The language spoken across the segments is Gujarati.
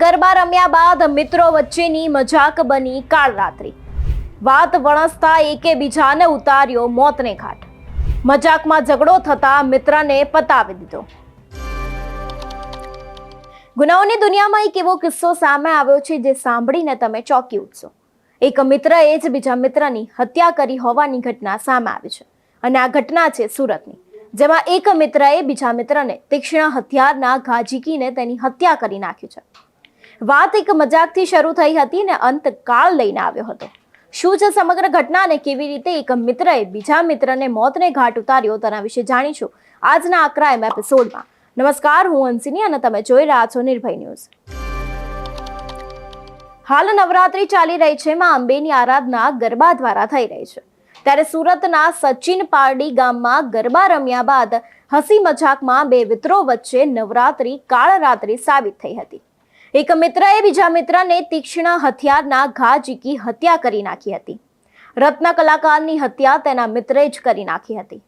ગરબા રમ્યા બાદ મિત્રો વચ્ચેની મજાક બની કાળરાત્રી। વાત વણસતા એકે બીજાને ઉતાર્યો મોતને ઘાટ। મજાકમાં ઝઘડો થતા મિત્રને પતાવી દીધો। ગુનાઓની દુનિયામાં એક એવો કિસ્સો સામે આવ્યો છે જે સાંભળીને તમે ચોંકી ઉઠશો। એક મિત્રએ જ બીજા મિત્રની હત્યા કરી હોવાની ઘટના સામે આવી છે અને આ ઘટના છે સુરતની, જેમાં એક મિત્રએ બીજા મિત્રને તીક્ષ્ણ હથિયારના ઘા ઝીકીને તેની હત્યા કરી નાખી છે। વાત એક મજાકથી શરૂ થઈ હતી ને અંત કાળ લઈને આવ્યો હતો। શું છે સમગ્ર ઘટના અને કેવી રીતે એક મિત્રએ બીજા મિત્રને મોતને ઘાટ ઉતાર્યો તેના વિશે જાણીશું આજના આ ક્રાઇમ એપિસોડમાં। નમસ્કાર, હું હંસિની અને તમે જોઈ રહ્યા છો નિર્ભય ન્યૂઝ। હાલ નવરાત્રી ચાલી રહી છે, માં અંબેની આરાધના ગરબા દ્વારા થઈ રહી છે, ત્યારે સુરતના સચિન પારડી ગામમાં ગરબા રમ્યા બાદ હસી મજાકમાં બે મિત્રો વચ્ચે નવરાત્રી કાળરાત્રી સાબિત થઈ હતી। એક મિત્રએ બીજા મિત્રને તીક્ષ્ણ હથિયારના ઘા ઝીકી હત્યા કરી નાખી હતી। રત્ન કલાકારની હત્યા તેના મિત્રે જ કરી નાખી હતી।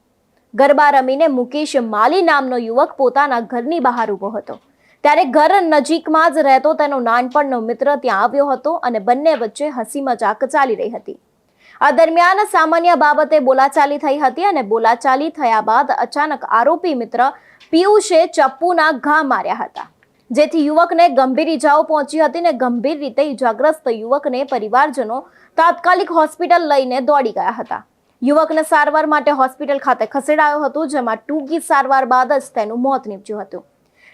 ગરબા રમીને મુકેશ માલી નામનો યુવક પોતાના ઘરની બહાર ઊભો હતો, ત્યારે ઘર નજીકમાં જ રહેતો તેનો નાનપણનો મિત્ર ત્યાં આવ્યો હતો અને બંને વચ્ચે હસી મજાક ચાલી રહી હતી। આ દરમિયાન સામાન્ય બાબતે બોલાચાલી થઈ હતી અને બોલાચાલી થયા બાદ અચાનક આરોપી મિત્ર પિયુષે ચપ્પુના ઘા માર્યા હતા, જેથી યુવકને ગંભીર ઈજાઓ પહોંચી હતી ને ગંભીર રીતે ઈજાગ્રસ્ત યુવકને પરિવારજનો તાત્કાલિક હોસ્પિટલ લઈને દોડી ગયા હતા। યુવકને સારવાર માટે હોસ્પિટલ ખાતે ખસેડાયો હતો, જેમાં ટૂંકી સારવાર બાદ જ તેનું મોત નીપજ્યું હતું।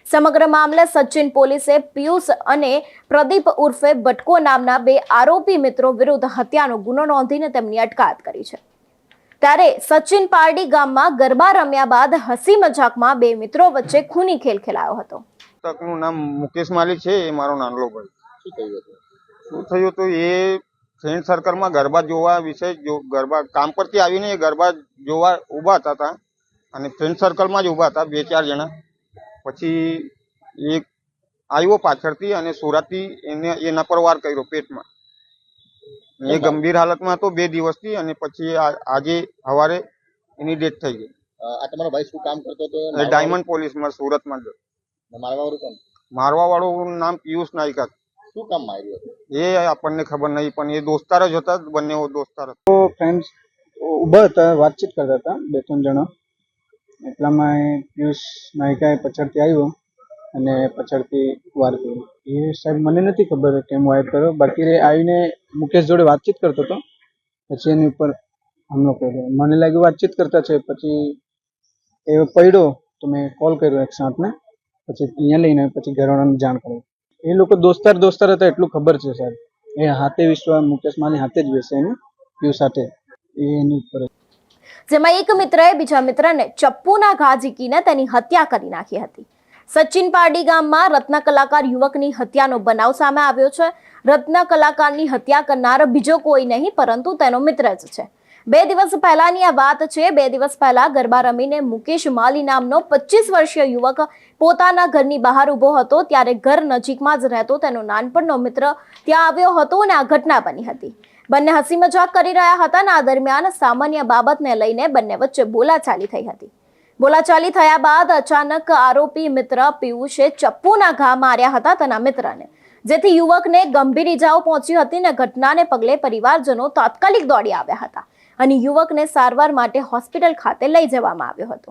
સમગ્ર મામલે સચિન પોલીસે પિયુષ અને પ્રદીપ ઉર્ફે બટકો નામના બે આરોપી મિત્રો વિરુદ્ધ હત્યાનો ગુનો નોંધીને તેમની અટકાયત કરી છે। ત્યારે સચિન પારડી ગામમાં ગરબા રમ્યા બાદ હસી મજાકમાં બે મિત્રો વચ્ચે ખૂની ખેલ ખેલાયો હતો। તકનું નામ મુકેશ માલી છે, એ મારો નાનલો ભાઈ। શું થયું હતું એ ફ્રેન્ડ સર્કલમાં ગરબા જોવા વિશે ગરબા કામ પરથી આવીને એ ગરબા જોવા ઊભા હતા અને ફ્રેન્ડ સર્કલમાં જ ઊભા હતા બે ચાર જણા। પછી એક આવ્યો પાછળથી અને સુરતથી એના પર વાર કર્યો પેટમાં। એ ગંભીર હાલતમાં હતો 2 દિવસથી અને પછી આજે સવારે એની ડેથ થઈ ગઈ। આ તમારો ભાઈ શું કામ કરતો હતો? ડાયમંડ પોલીસમાં સુરતમાં જ। મારવા વાળું નામ પિયુષ નાયકા। શું કામ માર્યું હતું એ આપણને ખબર નહીં, પણ એ દોસ્તાર જ હતા, બંને દોસ્તાર હતા। તો ફ્રેન્ડ્સ ઊભા હતા, વાતચીત કરતા હતા 2-3 જણા, એટલામાં એ પિયુષ નાયકાએ પછાડથી આવ્યો અને પછાડથી વાર કર્યો। એ સાહેબ મને નથી ખબર કેમ વાર કર્યો, બાકી એ આવીને મુકેશ જોડે વાતચીત કરતો હતો, પછી એની ઉપર હુમલો કર્યો। મને લાગ્યું વાતચીત કરતા છે, પછી એ પડ્યો તો મેં કોલ કર્યો 108 ને, પછી અહીંયા લઈને પછી ઘરવાળાને જાણ કરી। એ લોકો દોસ્તાર હતા એટલું ખબર છે સાહેબ। એ હાથે વિશ્વાસ મુકેશ માની હાથે જ બેસે એની પિયુષ સાથે, એની ઉપર। જેમાં એક મિત્રએ બીજા મિત્રને ચપ્પુના ઘા ઝીકીને તેની હત્યા કરી નાખી હતી। સચિન પારડી ગામમાં રત્ન કલાકાર યુવકની હત્યાનો બનાવ સામે આવ્યો છે। રત્ન કલાકારની હત્યા કરનાર બીજો કોઈ નહીં પરંતુ તેનો મિત્ર જ છે। 2 દિવસ પહેલાની આ વાત છે। 2 દિવસ પહેલા ગરબા રમીને મુકેશ માલી નામનો 25 વર્ષીય યુવક પોતાના ઘરની બહાર ઊભો હતો, ત્યારે ઘર નજીકમાં જ રહેતો તેનો નાનપણનો મિત્ર ત્યાં આવ્યો હતો અને આ ઘટના બની હતી। બંને હસી મજાક કરી રહ્યા હતા અને આ દરમિયાન સામાન્ય બાબતને લઈને બંને વચ્ચે બોલાચાલી થઈ હતી। બોલાચાલી થયા બાદ અચાનક આરોપી મિત્ર પિયુષે ચપ્પુના ઘા માર્યા હતા તેના મિત્રને, જેથી યુવકને ગંભીર ઈજાઓ પહોંચી હતી અને ઘટનાને પગલે પરિવારજનો તાત્કાલિક દોડી આવ્યા હતા અને યુવકને સારવાર માટે હોસ્પિટલ ખાતે લઈ જવામાં આવ્યો હતો,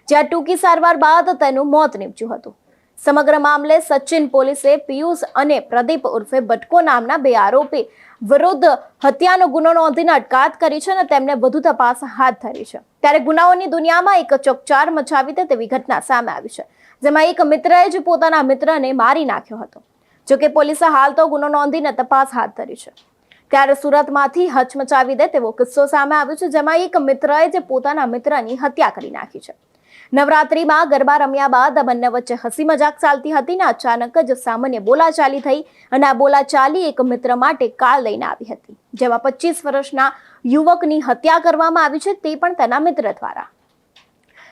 જ્યાં ટૂંકી સારવાર બાદ તેનું મોત નીપજ્યું હતું। સમગ્ર મામલે સચિન પોલીસે પિયુષ અને પ્રદીપ ઉર્ફે બટકો નામના બે આરોપી વિરુદ્ધ હત્યાનો ગુનો નોંધીને અટકાયત કરી છે અને તેમને વધુ તપાસ હાથ ધરી છે। ત્યારે ગુનાઓની દુનિયામાં એક ચકચાર મચાવી દે તેવી ઘટના સામે આવી છે, જેમાં એક મિત્રએ જ પોતાના મિત્રને મારી નાખ્યો હતો। જોકે પોલીસે હાલ તો ગુનો નોંધીને તપાસ હાથ ધરી છે। ત્યારે સુરતમાંથી હચમચાવી દે તેવો કિસ્સો સામે આવ્યો છે, જેમાં એક મિત્રએ જ પોતાના મિત્રની હત્યા કરી નાખી છે। નવરાત્રીમાં ગરબા રમ્યા બાદ બંને વચ્ચે હસી મજાક ચાલતી હતી ને અચાનક જ સામાન્ય બોલાચાલી થઈ અને આ બોલાચાલી એક મિત્ર માટે કાળ લઈને આવી હતી, જેમાં 25 વર્ષના યુવકની હત્યા કરવામાં આવી છે, તે પણ તેના મિત્ર દ્વારા।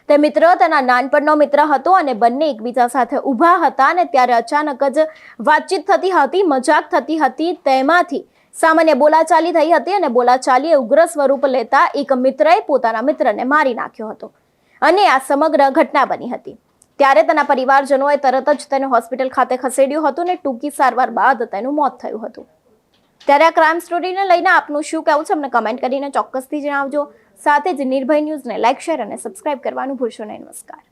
તે મિત્ર તેના નાનપણનો મિત્ર હતો અને બંને એકબીજા સાથે ઊભા હતા અને ત્યારે અચાનક જ વાતચીત થતી હતી, મજાક થતી હતી, તેમાંથી સામાન્ય બોલાચાલી થઈ હતી અને બોલાચાલીએ ઉગ્ર સ્વરૂપ લેતા એક મિત્રએ પોતાના મિત્રને મારી નાખ્યો હતો અને આ સમગ્ર ઘટના બની હતી। ત્યારે તેના પરિવારજનોએ તરત જ તેને હોસ્પિટલ ખાતે ખસેડ્યું હતું અને ટૂંકી સારવાર બાદ તેનું મોત થયું હતું. ત્યારે આ ક્રાઇમ સ્ટોરીને લઈને આપનું શું કહેવું છે અમને કમેન્ટ કરીને ચોક્કસથી જણાવજો. સાથે જ નિર્ભય ન્યૂઝને લાઇક, શેર અને સબસ્ક્રાઇબ કરવાનું ભૂલશો નહીં. નમસ્કાર.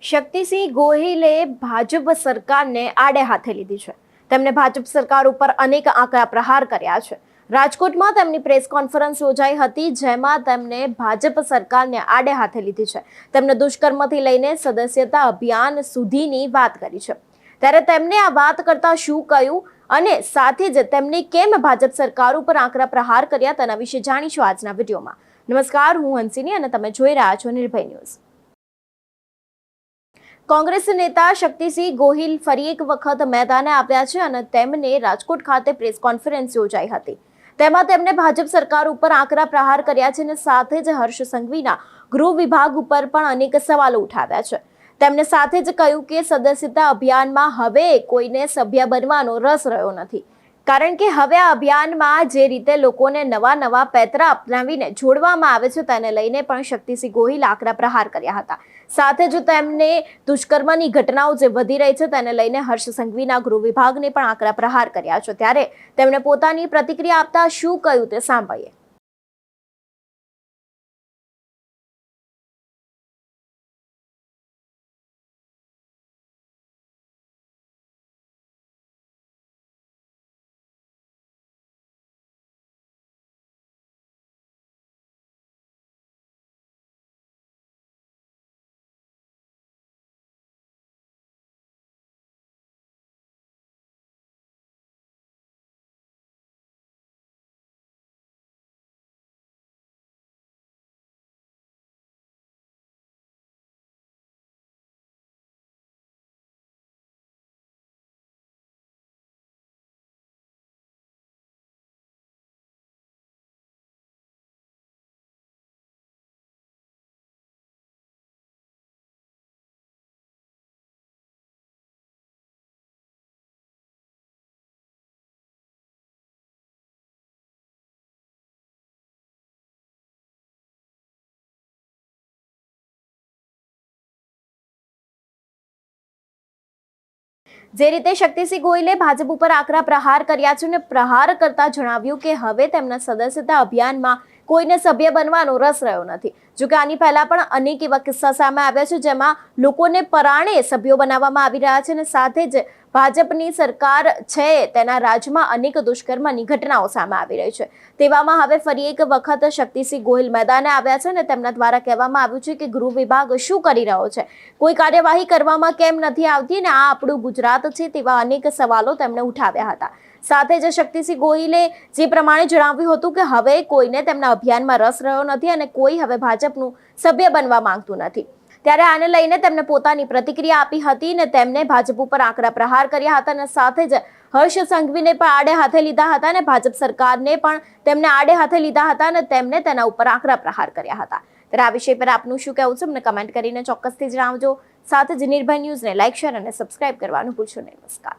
શક્તિસિંહ ગોહિલે ભાજપ સરકારને આડે હાથે લીધી છે. તેમણે ભાજપ સરકાર ઉપર અનેક આકરા પ્રહાર કર્યા છે. રાજકોટમાં તેમની પ્રેસ કોન્ફરન્સ યોજાઈ હતી, જેમાં તેમણે ભાજપ સરકારને આડે હાથે લીધી છે. તેમણે દુષ્કર્મથી લઈને સદસ્યતા અભિયાન સુધીની વાત કરી છે. ત્યારે તેમણે આ વાત કરતા શું કહ્યું અને સાથે જ તેમણે કેમ ભાજપ સરકાર ઉપર આકરા પ્રહાર કર્યા તેના વિશે જાણીશું આજના વિડીયોમાં. નમસ્કાર, હું હંસિની અને તમે જોઈ રહ્યા છો નિર્ભય ન્યૂઝ. કોંગ્રેસ નેતા શક્તિસિંહ ગોહિલ ફરી એક વખત મેદાને આવ્યા છે અને તેમને રાજકોટ ખાતે પ્રેસ કોન્ફરન્સ યોજાઈ હતી. તેમાં તેમણે ભાજપ સરકાર ઉપર આકરા પ્રહાર કર્યા છે અને સાથે જ હર્ષ સંઘવીના ગૃહ વિભાગ ઉપર પણ અનેક સવાલો ઉઠાવ્યા છે. તેમણે સાથે જ કહ્યું કે સદસ્યતા અભિયાનમાં હવે કોઈને સભ્ય બનવાનો રસ રહ્યો નથી. કારણ કે હવે આ અભિયાનમાં જે રીતે લોકોને નવા પેતરા અપનાવીને જોડવામાં આવે છે તેને લઈને પણ શક્તિસિંહ ગોહિલ આકરા પ્રહાર કર્યા હતા. સાથે જ તેમને દુષ્કર્મની ઘટનાઓ જે વધી રહી છે તેને લઈને હર્ષ સંઘવીના ગૃહ વિભાગને પણ આકરા પ્રહાર કર્યા છે. ત્યારે તેમણે પોતાની પ્રતિક્રિયા આપતા શું કહ્યું તે સાંભળીએ. જે રીતે શક્તિસિંહ ગોહિલે ભાજપ ઉપર આકરા પ્રહાર કર્યા છે અને પ્રહાર કરતા જણાવ્યું કે હવે તેમના સદસ્યતા અભિયાનમાં કોઈને સભ્ય બનવાનો રસ રહ્યો નથી. જોકે આની પહેલા પણ અનેક એવા કિસ્સા સામે આવ્યા છે જેમાં લોકોને પરાણે સભ્યો બનાવવામાં આવી રહ્યા છે અને સાથે જ ભાજપની સરકાર છે તેના રાજ્યમાં અનેક દુષ્કર્મની ઘટનાઓ સામે આવી રહી છે. તેવામાં હવે ફરી એક વખત શક્તિસિંહ ગોહિલ મેદાને આવ્યા છે અને તેમના દ્વારા કહેવામાં આવ્યું છે કે ગૃહ વિભાગ શું કરી રહ્યો છે, કોઈ કાર્યવાહી કરવામાં કેમ નથી આવતી અને આ આપણું ગુજરાત છે તેવા અનેક સવાલો તેમણે ઉઠાવ્યા હતા. સાથે જ શક્તિસિંહ ગોહિલે જે પ્રમાણે જણાવ્યું હતું કે હવે કોઈને તેમના અભિયાનમાં રસ રહ્યો નથી અને કોઈ હવે ભાજપનું સભ્ય બનવા માંગતું નથી. ત્યારે આને લઈને તેમણે પોતાની પ્રતિક્રિયા આપી હતી અને તેમને ભાજપ ઉપર આકરા પ્રહાર કર્યા હતા અને સાથે જ હર્ષ સંઘવીને પણ આડે હાથે લીધા હતા અને ભાજપ સરકારને પણ તેમને આડે હાથે લીધા હતા અને તેમને તેના ઉપર આકરા પ્રહાર કર્યા હતા. ત્યારે આ વિષય પર આપનું શું કહેવું છે અમને કમેન્ટ કરીને ચોક્કસથી જણાવજો. સાથે જ નિર્ભય ન્યૂઝને લાઇક, શેર અને સબસ્ક્રાઇબ કરવાનું ભૂલશો નહીં. નમસ્કાર.